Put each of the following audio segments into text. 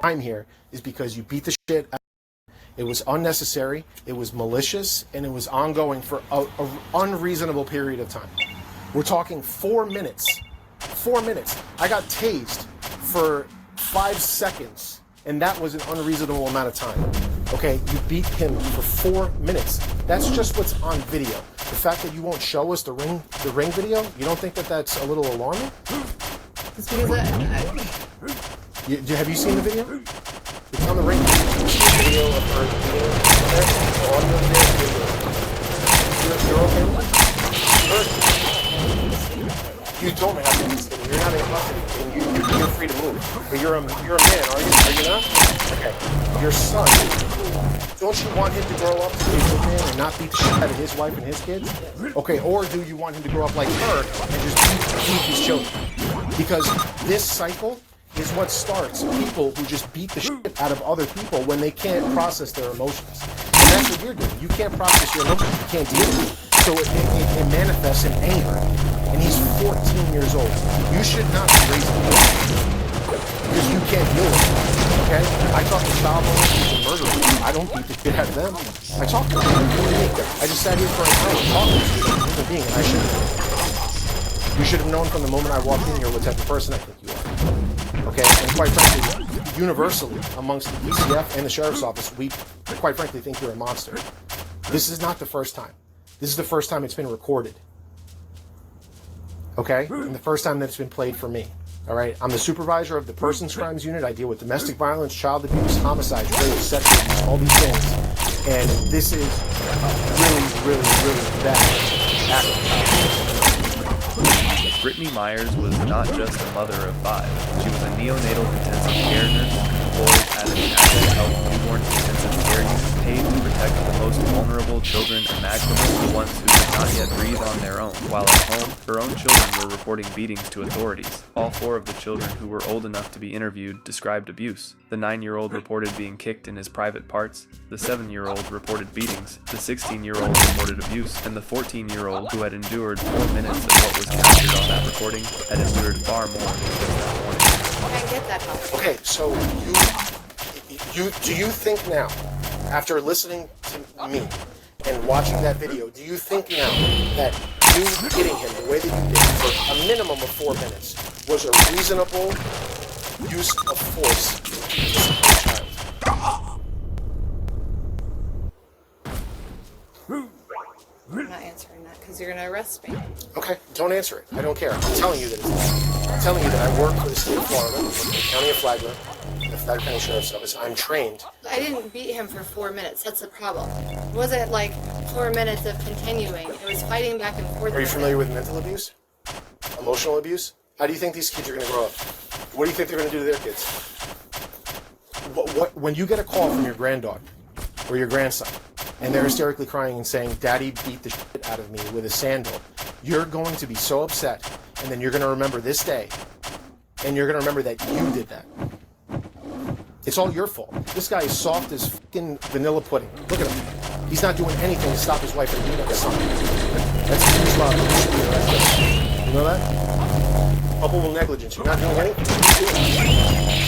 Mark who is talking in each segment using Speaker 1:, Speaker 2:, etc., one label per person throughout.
Speaker 1: time here is because you beat the shit out. It was unnecessary, it was malicious, and it was ongoing for an unreasonable period of time. We're talking 4 minutes. 4 minutes. I got tased for 5 seconds, and that was an unreasonable amount of time. Okay, you beat him for 4 minutes. That's just what's on video. The fact that you won't show us the ring video, you don't think that that's a little alarming?
Speaker 2: It's because
Speaker 1: Have you seen the video? It's on the ring video of her video. The audio video. You're okay with it? You don't have to listen. You're not in custody, and you're free to move. But you're a man, are you? Are you not? Okay. Your son. Don't you want him to grow up to be a good man and not beat the shit out of his wife and his kids? Okay. Or do you want him to grow up like her and just beat his children? Because this cycle is what starts people who just beat the shit out of other people when they can't process their emotions. And that's what you're doing. You can't process your emotions. You can't deal with it. So it manifests in anger. And he's 14 years old. You should not be raising him because you can't deal with it. Okay? I talk to child molesters and murderers. I don't beat the shit out of them. I talk to them. I just sat here for an hour talking to them, human being, and I shouldn't have. You should have known from the moment I walked in here what type of person I think you are. Okay, and quite frankly, universally amongst the DCF and the Sheriff's Office, we quite frankly think you're a monster. This is not the first time. This is the first time it's been recorded. Okay? And the first time that it's been played for me. All right? I'm the supervisor of the Persons Crimes Unit. I deal with domestic violence, child abuse, homicides, rape, sexual abuse, all these things. And this is really bad act of child.
Speaker 3: Brittany Myers was not just a mother of 5. She was a neonatal intensive care nurse employed at an Advent Health newborn intensive care unit paid to protect the most vulnerable children imaginable, the ones who did not yet breathe on their own. While at home, her own children were reporting beatings to authorities. All 4 of the children who were old enough to be interviewed described abuse. The 9-year-old reported being kicked in his private parts, the 7-year-old reported beatings, the 16-year-old reported abuse, and the 14-year-old, who had endured 4 minutes of what was captured on that recording, had endured far more because that morning.
Speaker 2: I get that help.
Speaker 1: Okay, so do you think now, after listening to me and watching that video, do you think now that you hitting him the way that you did for a minimum of 4 minutes was a reasonable use of force to discipline a child?
Speaker 2: I'm not answering that because you're going to arrest me.
Speaker 1: Okay, don't answer it. I don't care. I'm telling you that it's not. I'm telling you that I work for the state of Florida, for the county of Flagler, the Flagler County Sheriff's Office. I'm trained.
Speaker 2: I didn't beat him for 4 minutes. That's the problem. It wasn't like 4 minutes of continuing. It was fighting back and forth.
Speaker 1: Are you familiar with mental abuse? Emotional abuse? How do you think these kids are going to grow up? What do you think they're going to do to their kids? When you get a call from your granddaughter or your grandson, and they're hysterically crying and saying, "Daddy beat the shit out of me with a sandal," you're going to be so upset, and then you're going to remember this day, and you're going to remember that you did that. It's all your fault. This guy is soft as fucking vanilla pudding. Look at him. He's not doing anything to stop his wife from beating up his son. That's his love. You know that? Culpable negligence. You're not doing anything.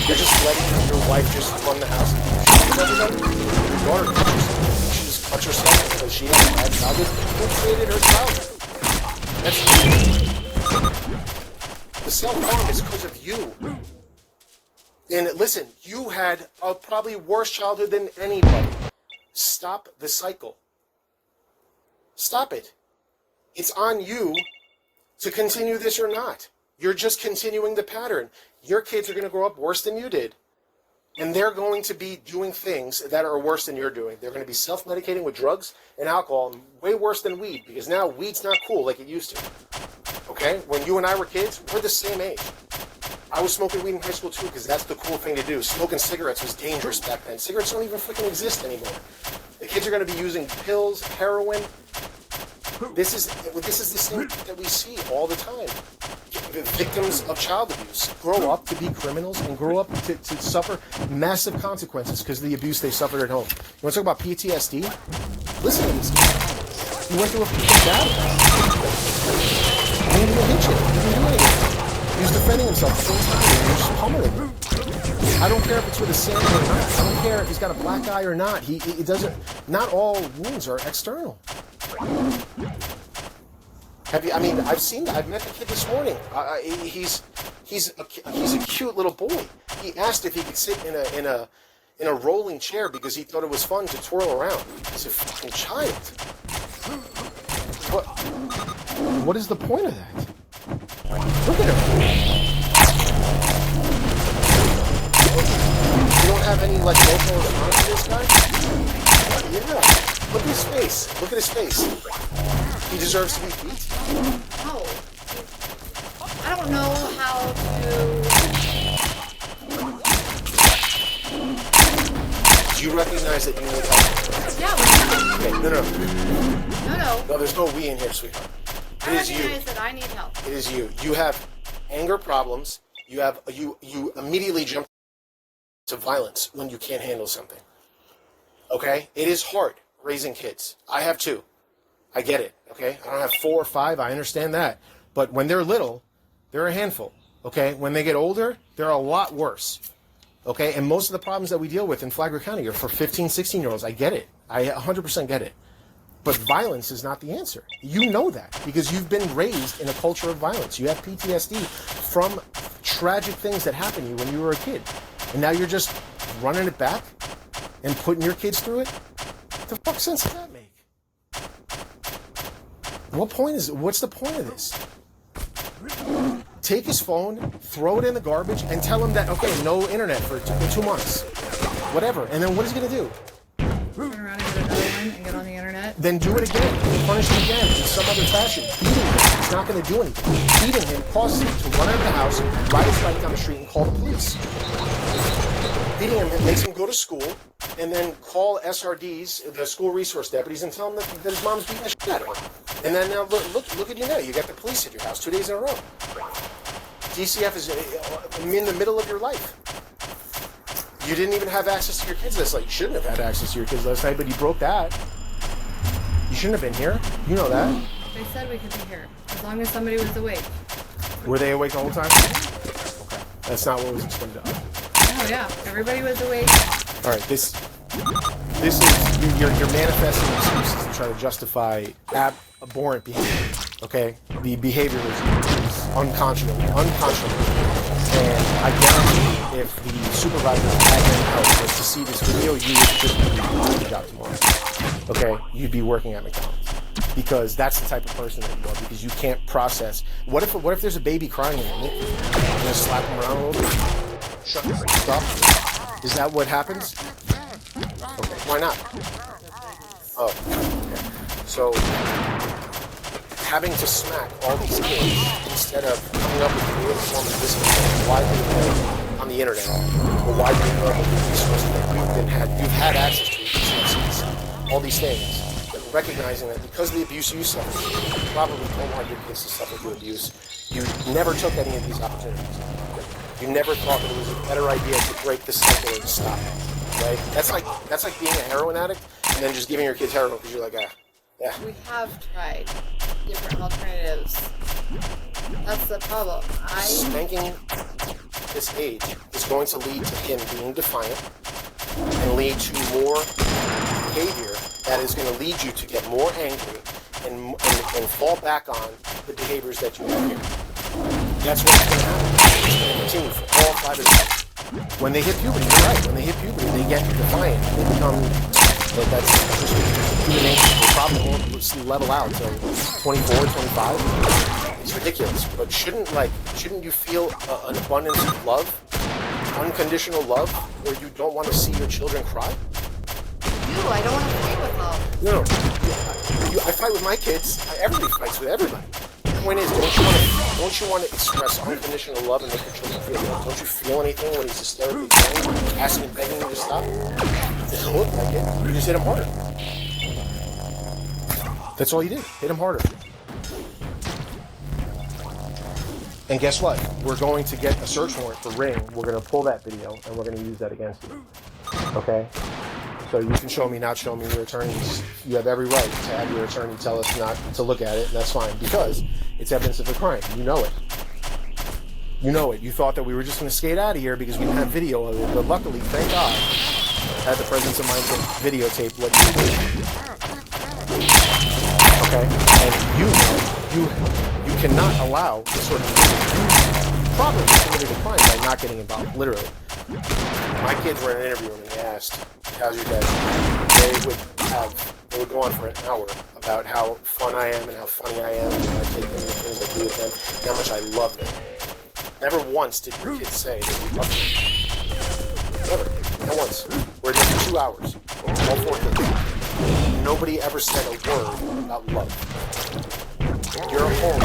Speaker 1: You're just letting your wife just run the house. Your daughter touch herself because she has a bad childhood. Who created her childhood? That's the self-harm is because of you. And listen, you had a probably worse childhood than anybody. Stop the cycle. Stop it. It's on you to continue this or not. You're just continuing the pattern. Your kids are going to grow up worse than you did. And they're going to be doing things that are worse than you're doing. They're going to be self-medicating with drugs and alcohol, way worse than weed, because now weed's not cool like it used to. Okay? When you and I were kids, we're the same age. I was smoking weed in high school too, because that's the cool thing to do. Smoking cigarettes was dangerous back then. Cigarettes don't even freaking exist anymore. The kids are going to be using pills, heroin. This is the same that we see all the time. The victims of child abuse grow up to be criminals and grow up to suffer massive consequences because of the abuse they suffered at home. You want to talk about PTSD? Listen to this guy. He went through a freaking battle. He didn't even hit you. He didn't do anything. He was defending himself the whole time. He was just pummeling him. I don't care if it's with a sandal or not. I don't care if he's got a black eye or not. It doesn't. Not all wounds are external. Have you? I mean, I've met the kid this morning. He's a cute little boy. He asked if he could sit in a rolling chair because he thought it was fun to twirl around. He's a fucking child. What is the point of that? Look at him. You don't have any like local response to this guy? Yeah. Look at his face. Look at his face. He deserves to be beat.
Speaker 2: No. I don't know how to...
Speaker 1: Do you recognize that you need help?
Speaker 2: Yeah,
Speaker 1: Okay, no.
Speaker 2: No.
Speaker 1: No, there's no we in here, sweetheart.
Speaker 2: I recognize that I need help.
Speaker 1: It is you. You have anger problems. You immediately jump to violence when you can't handle something. Okay? It is hard raising kids. I have 2. I get it. Okay? I don't have 4 or 5. I understand that. But when they're little, they're a handful. Okay? When they get older, they're a lot worse. Okay? And most of the problems that we deal with in Flagler County are for 15, 16-year-olds. I get it. I 100% get it. But violence is not the answer. You know that because you've been raised in a culture of violence. You have PTSD from tragic things that happened to you when you were a kid. And now you're just running it back and putting your kids through it? What the fuck sense does that make? What's the point of this? Take his phone, throw it in the garbage, and tell him that, okay, no internet for 2 months. Whatever. And then what is he going to do?
Speaker 2: Turn around and get another one and get on the internet.
Speaker 1: Then do it again. Punish him again in some other fashion. Beating him is not going to do anything. Beating him causes him to run out of the house, ride his bike down the street, and call the police. Beating him makes him go to school and then call SRDs, the school resource deputies, and tell them that his mom's beating the shit out of him. And then now look at you now. You got the police at your house 2 days in a row. DCF is in the middle of your life. You didn't even have access to your kids last night. You shouldn't have had access to your kids last night, but you broke that. You shouldn't have been here. You know that.
Speaker 2: They said we could be here as long as somebody was awake.
Speaker 1: Were they awake the whole time? Okay. That's not what was explained to us.
Speaker 2: Oh yeah, everybody was awake.
Speaker 1: All right, this is you're manifesting excuses to try to justify abhorrent behavior. Okay, the behavior is unconscionable, and I guarantee if the supervisor had any help was to see this video, you would just be doing the job tomorrow. Okay, you'd be working at McDonald's because that's the type of person that you are. Because you can't process. What if there's a baby crying in the NICU? You're gonna slap him around a little bit. Shut this stuff. Is that what happens? Okay, why not? Oh, okay. So, having to smack all these kids instead of coming up with a real form of discipline widely available on the internet, or widely available resources that you've had access to, resources, all these things, but recognizing that because of the abuse you suffered, you probably don't want your kids to suffer through abuse. You never took any of these opportunities. You never thought that it was a better idea to break the cycle and stop it, right? That's like being a heroin addict and then just giving your kids heroin because you're like, yeah.
Speaker 2: We have tried different alternatives. That's the problem.
Speaker 1: Spanking this age is going to lead to him being defiant and lead to more behavior that is going to lead you to get more angry and fall back on the behaviors that you have here. That's what's going to happen. It's going to continue for all 5 of them. When they hit puberty, you're right. When they hit puberty, they get defiant. They become. That's just human nature. They probably won't level out until 24, 25. It's ridiculous. But shouldn't you feel an abundance of love, unconditional love, where you don't want to see your children cry?
Speaker 2: I don't want to fight with them.
Speaker 1: No. I fight with my kids. Everybody fights with everybody. The point is, don't you want to express unconditional love and make your children feel love? Don't you feel anything when he's hysterically crying, asking, begging you to stop? It doesn't look like it. You just hit him harder. That's all you did. Hit him harder. And guess what? We're going to get a search warrant for Ring. We're going to pull that video, and we're going to use that against you. Okay? So you can show me, not show me your attorneys. You have every right to have your attorney tell us not to look at it, and that's fine, because it's evidence of a crime. You know it. You know it. You thought that we were just going to skate out of here because we didn't have video of it. But luckily, thank God, I had the presence of mind to videotape what you did. Okay? And you cannot allow this sort of thing. You probably committed a crime by not getting involved, literally. My kids were in an interview and they asked, how's your dad? They would go on for an hour about how fun I am and how funny I am and how I take them and the things I do with them and how much I love them. Never once did your kids say that you love them. Never. Not once. We're there for 2 hours. All 4 kids. Nobody ever said a word about love. Your home